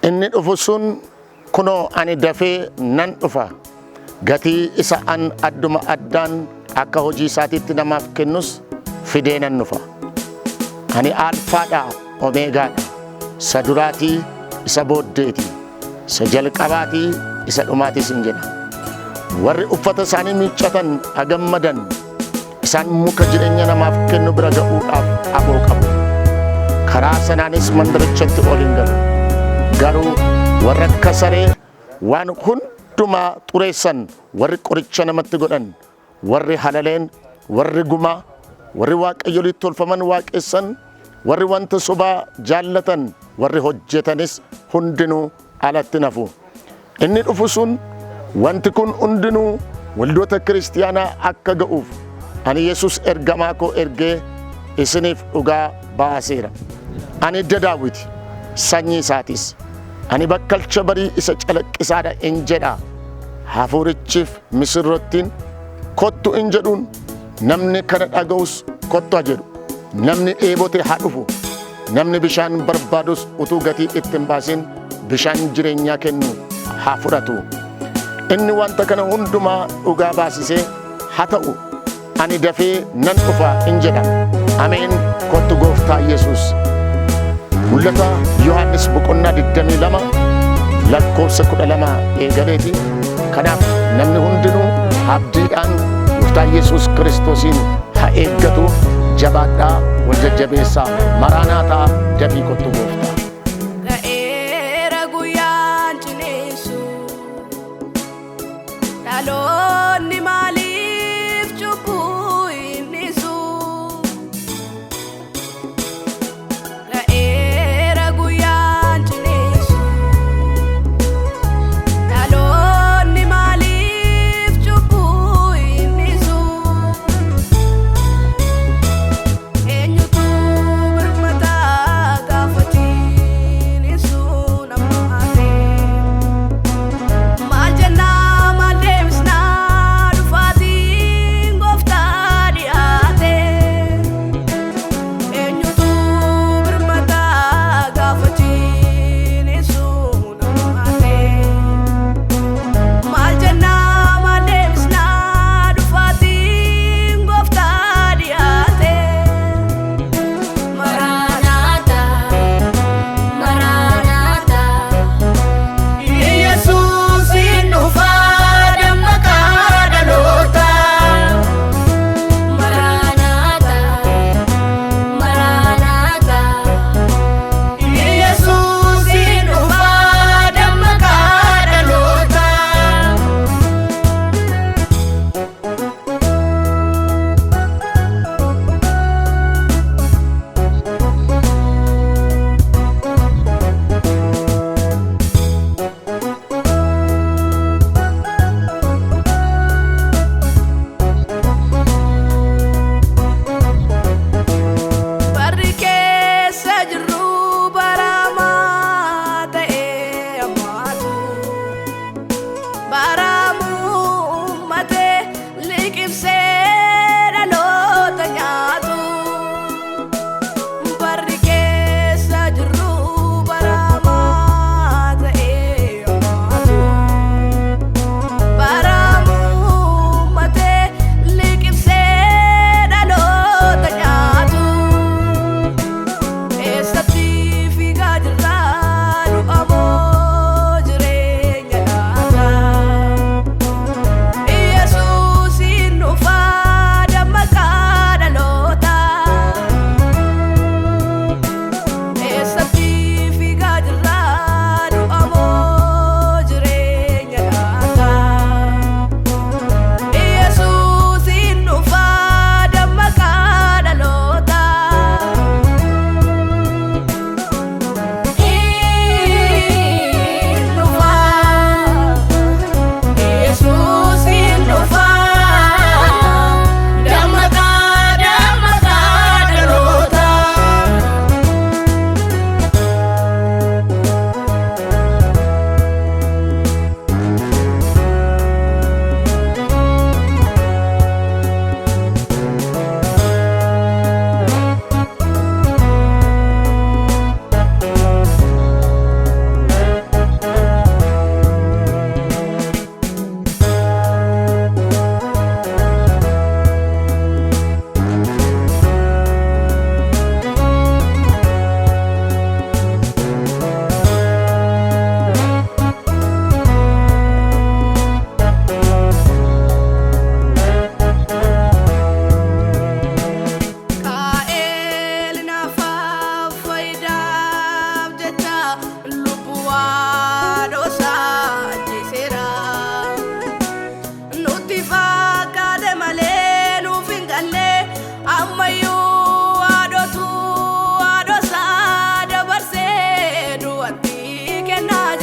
Inni dhufu sun kunoo ani dafee nan dhufa. Gatii isa an adduma addaan akka hojii isaatiitti namaaf kennus fidee nan dhufa. Ani Alfaadha Omeegaadha. Isa duraatii isa booddeeti. Isa jalqabaatii isa dhumaatis hin jedha. Warri uffata isaanii miiccatan hagammadan isaan muka jireenya namaaf kennu bira ga'uudhaaf aboo qabu. Karaa sanaanis mandarichatti ol hin galu. Garuu warra akka saree waan hundumaa xureessan, warri qoricha namatti godhan, warri halaleen, warri gumaa, warri waaqayyolitti tolfaman waaqessan, warri wanta sobaa jaallatan, warri hojjetanis hundinuu alatti nafu. Inni dhufu sun wanti kun hundinuu waldoota kiristiyaanaa akka ga'uuf ani Yesus ergamaa koo ergee isiniif dhugaa baaseera. Ani idda Daawit sanyii isaatis. Ani bakkalcha barii isa calaqqisaadha in jedha. Hafuurichiif misirrottiin kottu in jedhuun namni kana dhaga'us kottu haa jedhu. Namni dheebote haa dhufu. Namni bishaan barbaadus utuu gatii itti hin baasin bishaan jireenyaa kennu haa fudhatu. Inni wanta kana hundumaa dhugaa baasisee haa ta'u. Ani dafee nan dhufa in jedha. Ameen. Kottu Gooftaa Yesus. Mul'ata Yohaannis boqonnaa 22 lakkoofsa 12 eegaleeti. Kanaaf namni hundinuu abdiidhaan Gooftaa Yesus Kiristoosiin haa eeggatu. Jabaadhaa, wal jajjabeessaa. Maraanaataa, dafii kottu Gooftaa. Ga'eera guyyaan ciniinsu dhaloonni maaliif cubbuu hin dhiisu? Ga'eera guyyaan ciniinsu dhaloonni maaliif cubbuu hin dhiisu? Eenyutu birmata gaafate? kennaa